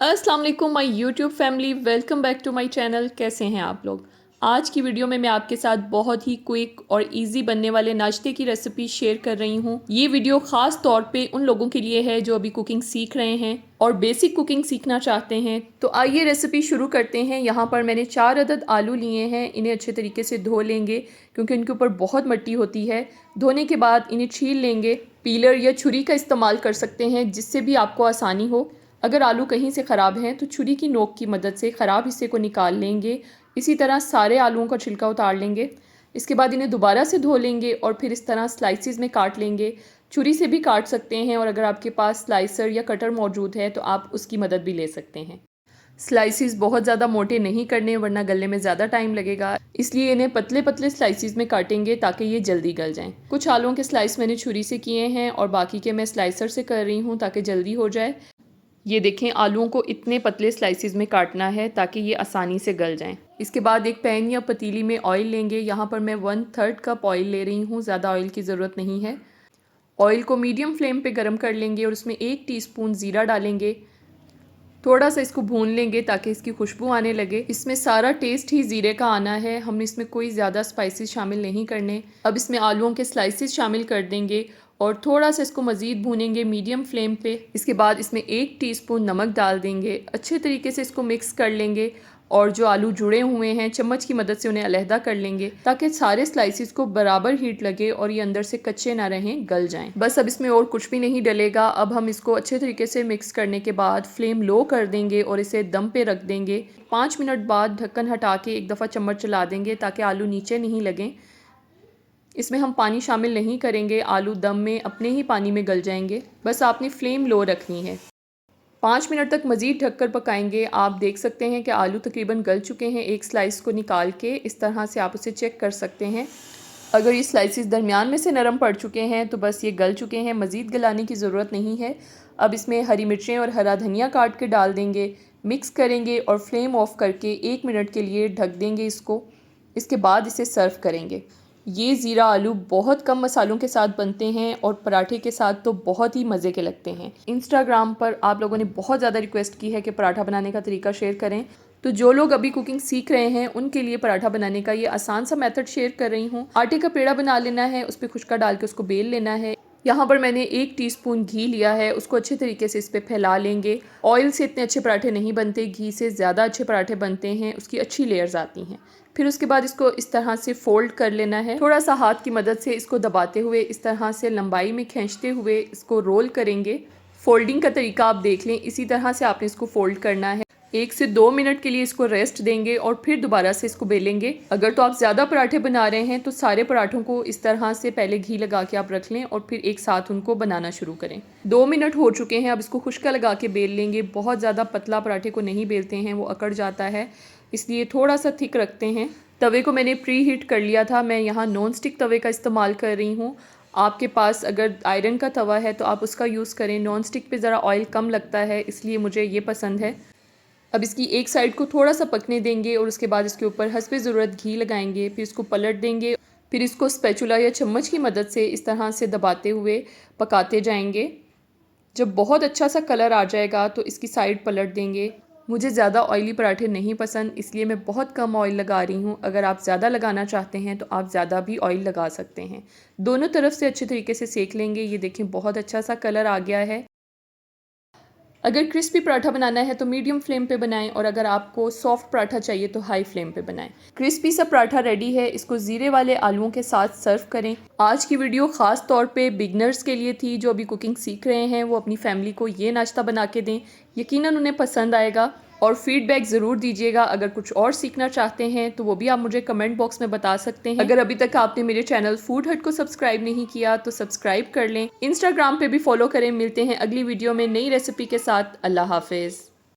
अस्सलाम वालेकुम my YouTube family, welcome back to my channel. कैसे हैं आप लोग। आज की वीडियो में मैं आपके साथ बहुत ही क्विक और इजी बनने वाले नाश्ते की रेसिपी शेयर कर रही हूँ। ये वीडियो ख़ास तौर पे उन लोगों के लिए है जो अभी कुकिंग सीख रहे हैं और बेसिक कुकिंग सीखना चाहते हैं। तो आइए रेसिपी शुरू करते हैं। यहाँ पर मैंने 4 अदद आलू लिए हैं। इन्हें अच्छे तरीके से धो लेंगे क्योंकि इनके ऊपर बहुत मिट्टी होती है। धोने के बाद इन्हें छील लेंगे। पीलर या छुरी का इस्तेमाल कर सकते हैं जिससे भी आपको आसानी हो। अगर आलू कहीं से ख़राब हैं तो छुरी की नोक की मदद से ख़राब हिस्से को निकाल लेंगे। इसी तरह सारे आलूओं का छिलका उतार लेंगे। इसके बाद इन्हें दोबारा से धो लेंगे और फिर इस तरह स्लाइसिस में काट लेंगे। छुरी से भी काट सकते हैं और अगर आपके पास स्लाइसर या कटर मौजूद है तो आप उसकी मदद भी ले सकते हैं। स्लाइसिस बहुत ज़्यादा मोटे नहीं करने वरना गलने में ज़्यादा टाइम लगेगा, इसलिए इन्हें पतले पतले स्लाइसिस में काटेंगे ताकि ये जल्दी गल जाएं। कुछ आलूओं के स्लाइस मैंने छुरी से किए हैं और बाकी के मैं स्लाइसर से कर रही हूँ ताकि जल्दी हो जाए। ये देखें, आलूओं को इतने पतले स्लाइसिस में काटना है ताकि ये आसानी से गल जाएं। इसके बाद एक पैन या पतीली में ऑयल लेंगे। यहाँ पर मैं 1/3 कप ऑयल ले रही हूँ, ज़्यादा ऑयल की ज़रूरत नहीं है। ऑयल को मीडियम फ्लेम पे गरम कर लेंगे और उसमें 1 टीस्पून ज़ीरा डालेंगे। थोड़ा सा इसको भून लेंगे ताकि इसकी खुशबू आने लगे। इसमें सारा टेस्ट ही ज़ीरे का आना है, हमने इसमें कोई ज़्यादा स्पाइसेस शामिल नहीं करने। अब इसमें आलूओं के स्लाइसेस शामिल कर देंगे और थोड़ा सा इसको मज़ीद भूनेंगे मीडियम फ्लेम पे। इसके बाद इसमें 1 टीस्पून नमक डाल देंगे। अच्छे तरीके से इसको मिक्स कर लेंगे और जो आलू जुड़े हुए हैं चम्मच की मदद से उन्हें अलहदा कर लेंगे ताकि सारे स्लाइसिस को बराबर हीट लगे और ये अंदर से कच्चे ना रहें, गल जाएं। बस अब इसमें और कुछ भी नहीं डलेगा। अब हम इसको अच्छे तरीके से मिक्स करने के बाद फ्लेम लो कर देंगे और इसे दम पे रख देंगे। 5 मिनट बाद ढक्कन हटा के एक दफ़ा चम्मच चला देंगे ताकि आलू नीचे नहीं लगें। इसमें हम पानी शामिल नहीं करेंगे, आलू दम में अपने ही पानी में गल जाएंगे। बस आपने फ्लेम लो रखनी है। 5 मिनट तक मज़ीद ढककर पकाएंगे। आप देख सकते हैं कि आलू तकरीबन गल चुके हैं। एक स्लाइस को निकाल के इस तरह से आप उसे चेक कर सकते हैं। अगर ये स्लाइसिस दरमियान में से नरम पड़ चुके हैं तो बस ये गल चुके हैं, मज़ीद गलाने की ज़रूरत नहीं है। अब इसमें हरी मिर्चें और हरा धनिया काट के डाल देंगे, मिक्स करेंगे और फ्लेम ऑफ करके 1 मिनट के लिए ढक देंगे इसको। इसके बाद इसे सर्व करेंगे। ये ज़ीरा आलू बहुत कम मसालों के साथ बनते हैं और पराठे के साथ तो बहुत ही मज़े के लगते हैं। इंस्टाग्राम पर आप लोगों ने बहुत ज़्यादा रिक्वेस्ट की है कि पराठा बनाने का तरीका शेयर करें, तो जो लोग अभी कुकिंग सीख रहे हैं उनके लिए पराठा बनाने का ये आसान सा मेथड शेयर कर रही हूँ। आटे का पेड़ा बना लेना है, उस पर खुशका डाल के उसको बेल लेना है। यहाँ पर मैंने 1 टीस्पून घी लिया है, उसको अच्छे तरीके से इस पर फैला लेंगे। ऑयल से इतने अच्छे पराठे नहीं बनते, घी से ज़्यादा अच्छे पराठे बनते हैं, उसकी अच्छी लेयर्स आती हैं। फिर उसके बाद इसको इस तरह से फोल्ड कर लेना है। थोड़ा सा हाथ की मदद से इसको दबाते हुए इस तरह से लंबाई में खींचते हुए इसको रोल करेंगे। फोल्डिंग का तरीका आप देख लें, इसी तरह से आपने इसको फोल्ड करना है। 1 से 2 मिनट के लिए इसको रेस्ट देंगे और फिर दोबारा से इसको बेलेंगे। अगर तो आप ज़्यादा पराठे बना रहे हैं तो सारे पराठों को इस तरह से पहले घी लगा के आप रख लें और फिर एक साथ उनको बनाना शुरू करें। 2 मिनट हो चुके हैं, अब इसको खुश्का लगा के बेल लेंगे। बहुत ज़्यादा पतला पराठे को नहीं बेलते हैं, वो अकड़ जाता है, इसलिए थोड़ा सा थिक रखते हैं। तवे को मैंने प्री हीट कर लिया था, मैं यहाँ नॉन स्टिक तवे का इस्तेमाल कर रही हूँ। आपके पास अगर आयरन का तवा है तो आप उसका यूज़ करें। नॉन स्टिक पे ज़रा ऑयल कम लगता है, इसलिए मुझे ये पसंद है। अब इसकी एक साइड को थोड़ा सा पकने देंगे और उसके बाद इसके ऊपर हस्बे ज़रूरत घी लगाएंगे। फिर इसको पलट देंगे। फिर इसको स्पैचुला या चम्मच की मदद से इस तरह से दबाते हुए पकाते जाएंगे। जब बहुत अच्छा सा कलर आ जाएगा तो इसकी साइड पलट देंगे। मुझे ज़्यादा ऑयली पराठे नहीं पसंद, इसलिए मैं बहुत कम ऑयल लगा रही हूँ। अगर आप ज़्यादा लगाना चाहते हैं तो आप ज़्यादा भी ऑयल लगा सकते हैं। दोनों तरफ से अच्छे तरीके से सेक लेंगे। ये देखें, बहुत अच्छा सा कलर आ गया है। अगर क्रिस्पी पराठा बनाना है तो मीडियम फ्लेम पे बनाएं और अगर आपको सॉफ्ट पराठा चाहिए तो हाई फ्लेम पे बनाएं। क्रिस्पी सा पराठा रेडी है, इसको ज़ीरे वाले आलूओं के साथ सर्व करें। आज की वीडियो ख़ास तौर पे बिगनर्स के लिए थी, जो अभी कुकिंग सीख रहे हैं वो अपनी फैमिली को ये नाश्ता बना के दें, यकीनन उन्हें पसंद आएगा। और फीडबैक ज़रूर दीजिएगा। अगर कुछ और सीखना चाहते हैं तो वो भी आप मुझे कमेंट बॉक्स में बता सकते हैं। अगर अभी तक आपने मेरे चैनल फूड हट को सब्सक्राइब नहीं किया तो सब्सक्राइब कर लें। इंस्टाग्राम पे भी फॉलो करें। मिलते हैं अगली वीडियो में नई रेसिपी के साथ। अल्लाह हाफिज़।